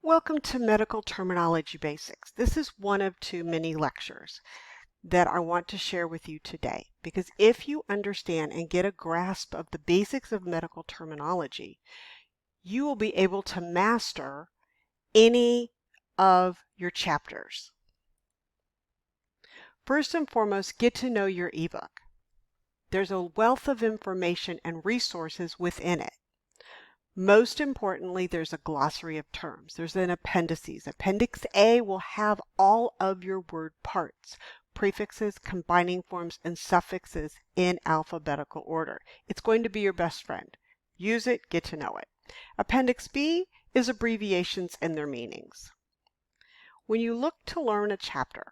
Welcome to Medical Terminology Basics. This is one of two mini lectures that I want to share with you today, because if you understand and get a grasp of the basics of medical terminology, you will be able to master any of your chapters. First and foremost, get to know your ebook. There's a wealth of information and resources within it. Most importantly, there's a glossary of terms. There's an appendices. Appendix A will have all of your word parts, prefixes, combining forms, and suffixes in alphabetical order. It's going to be your best friend. Use it, get to know it. Appendix B is abbreviations and their meanings. When you look to learn a chapter,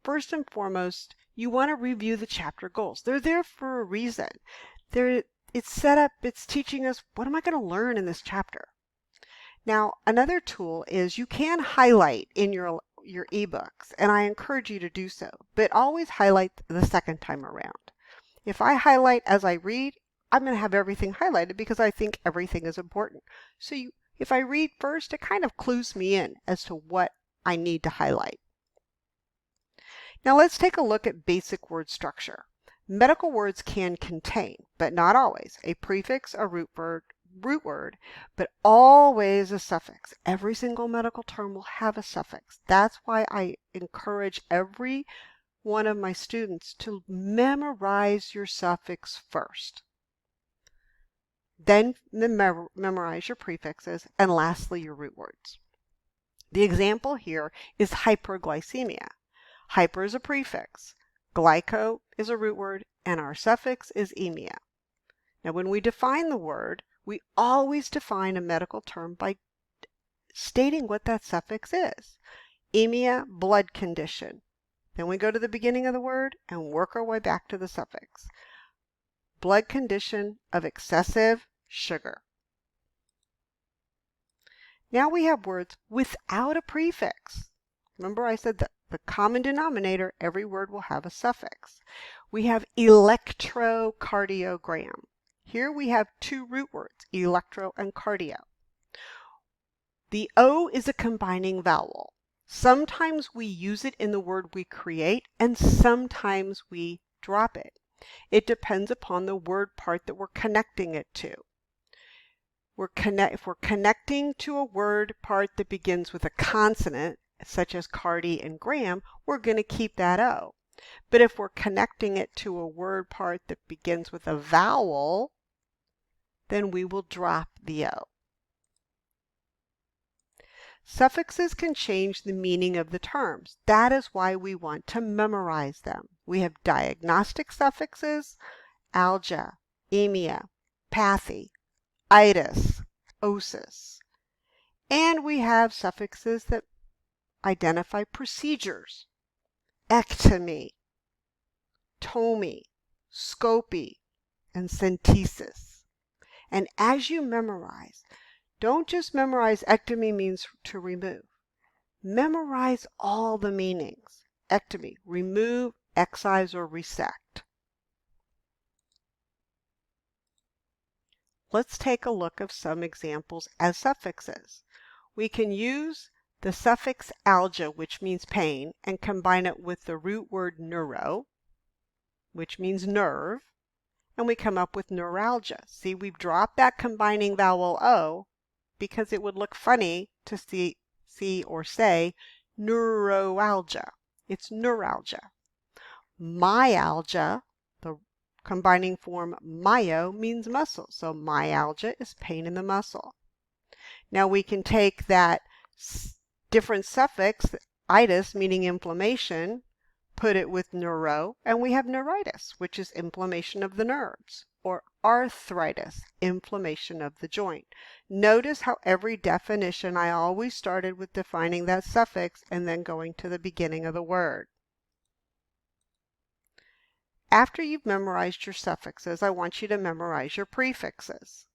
first and foremost, you want to review the chapter goals. They're there for a reason. It's set up, it's teaching us, what am I going to learn in this chapter? Now, another tool is you can highlight in your ebooks, and I encourage you to do so, but always highlight the second time around. If I highlight as I read, I'm going to have everything highlighted because I think everything is important. So if I read first, it kind of clues me in as to what I need to highlight. Now let's take a look at basic word structure. Medical words can contain, but not always, a prefix, a root word, but always a suffix. Every single medical term will have a suffix. That's why I encourage every one of my students to memorize your suffix first. Then memorize your prefixes, and lastly your root words. The example here is hyperglycemia. Hyper is a prefix. Glyco is a root word, and our suffix is emia. Now, when we define the word, we always define a medical term by stating what that suffix is. Emia, blood condition. Then we go to the beginning of the word and work our way back to the suffix. Blood condition of excessive sugar. Now we have words without a prefix. Remember I said that the common denominator, every word will have a suffix. We have electrocardiogram. Here we have two root words, electro and cardio. The O is a combining vowel. Sometimes we use it in the word we create, and sometimes we drop it. It depends upon the word part that we're connecting it to. If we're connecting to a word part that begins with a consonant, such as cardi and gram, we're going to keep that O. But if we're connecting it to a word part that begins with a vowel, then we will drop the O. Suffixes can change the meaning of the terms. That is why we want to memorize them. We have diagnostic suffixes, algia, emia, pathy, itis, osis. And we have suffixes that identify procedures. Ectomy, tomy, scopy, and centesis. And as you memorize, don't just memorize ectomy means to remove. Memorize all the meanings. Ectomy, remove, excise, or resect. Let's take a look at some examples as suffixes. We can use the suffix algia, which means pain, and combine it with the root word neuro, which means nerve, and we come up with neuralgia. See, we've dropped that combining vowel O because it would look funny to see or say neuralgia. It's neuralgia. Myalgia, the combining form myo, means muscle. So myalgia is pain in the muscle. Now we can take that different suffix, itis, meaning inflammation, put it with neuro, and we have neuritis, which is inflammation of the nerves, or arthritis, inflammation of the joint. Notice how every definition I always started with defining that suffix and then going to the beginning of the word. After you've memorized your suffixes, I want you to memorize your prefixes.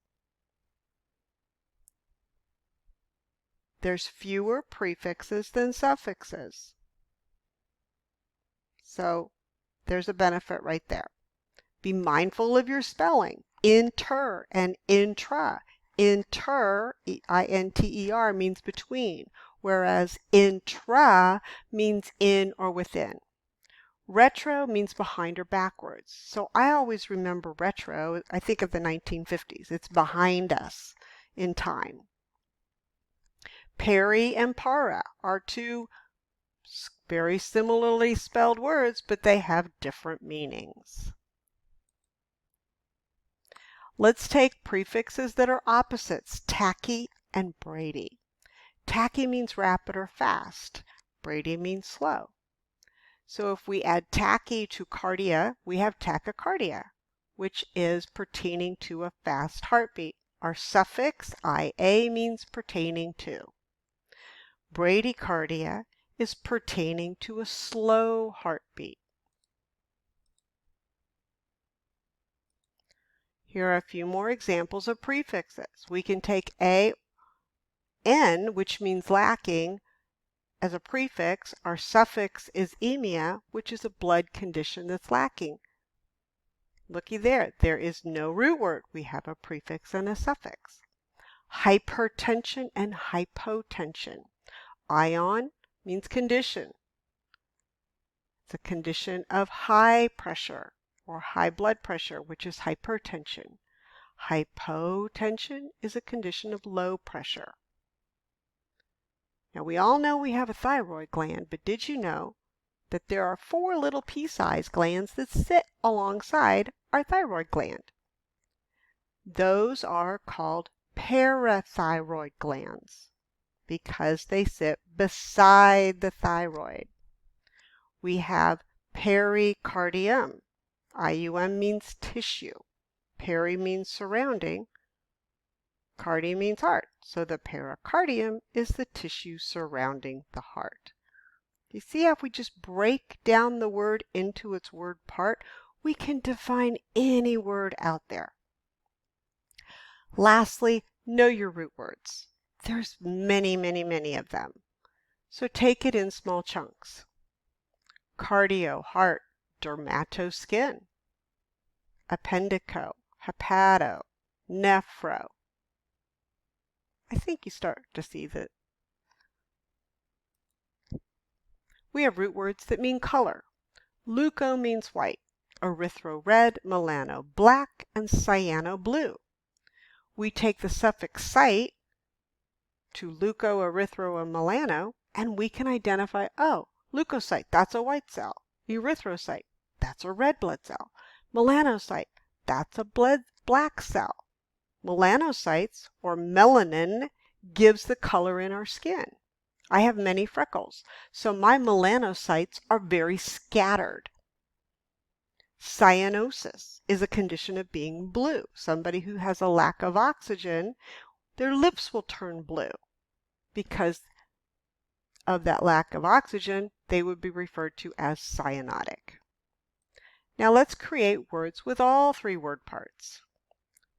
There's fewer prefixes than suffixes. So there's a benefit right there. Be mindful of your spelling. Inter and intra. inter, I-N-T-E-R, means between, whereas intra means in or within. Retro means behind or backwards. So I always remember retro, I think of the 1950s. It's behind us in time. Peri and para are two very similarly spelled words, but they have different meanings. Let's take prefixes that are opposites, tacky and Brady. Tacky means rapid or fast. Brady means slow. So if we add tacky to cardia, we have tachycardia, which is pertaining to a fast heartbeat. Our suffix ia means pertaining to. Bradycardia is pertaining to a slow heartbeat. Here are a few more examples of prefixes. We can take an, which means lacking, as a prefix. Our suffix is emia, which is a blood condition that's lacking. Looky there, there is no root word. We have a prefix and a suffix. Hypertension and hypotension. Ion means condition. It's a condition of high pressure or high blood pressure, which is hypertension. Hypotension is a condition of low pressure. Now we all know we have a thyroid gland, but did you know that there are 4 little pea-sized glands that sit alongside our thyroid gland? Those are called parathyroid glands because they sit beside the thyroid. We have pericardium. IUM means tissue. Peri means surrounding. Cardi means heart. So the pericardium is the tissue surrounding the heart. You see how if we just break down the word into its word part, we can define any word out there. Lastly, know your root words. There's many, many, many of them. So take it in small chunks. Cardio, heart. Dermato, skin. Appendico, hepato, nephro. I think you start to see that we have root words that mean color. Leuco means white, erythro red, melano black, and cyano blue. We take the suffix "cite" to leuco, erythro, and melano, and we can identify, oh, leukocyte, that's a white cell. Erythrocyte, that's a red blood cell. Melanocyte, that's a black cell. Melanocytes, or melanin, gives the color in our skin. I have many freckles, so my melanocytes are very scattered. Cyanosis is a condition of being blue. Somebody who has a lack of oxygen, their lips will turn blue. Because of that lack of oxygen, they would be referred to as cyanotic. Now let's create words with all 3 word parts.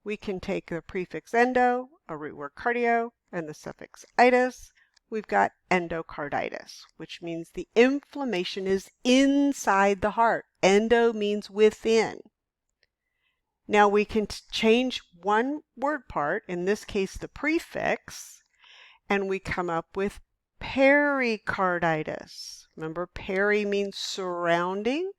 We can take the prefix endo, a root word cardio, and the suffix itis. We've got endocarditis, which means the inflammation is inside the heart. Endo means within. Now we can change one word part, in this case the prefix, and we come up with pericarditis. Remember, peri means surrounding.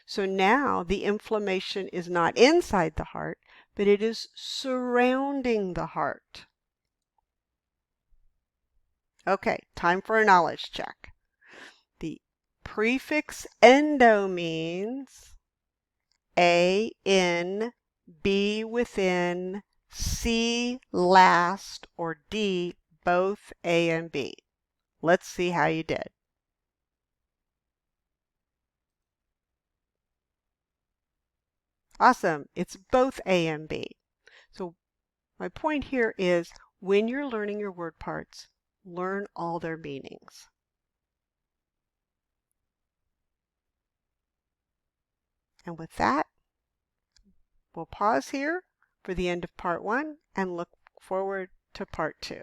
So now the inflammation is not inside the heart, but it is surrounding the heart. Okay, time for a knowledge check. The prefix endo means A in, B within, C last, or D both A and B. Let's see how you did. Awesome, it's both A and B. So my point here is when you're learning your word parts, learn all their meanings. And with that, we'll pause here for the end of part 1 and look forward to part 2.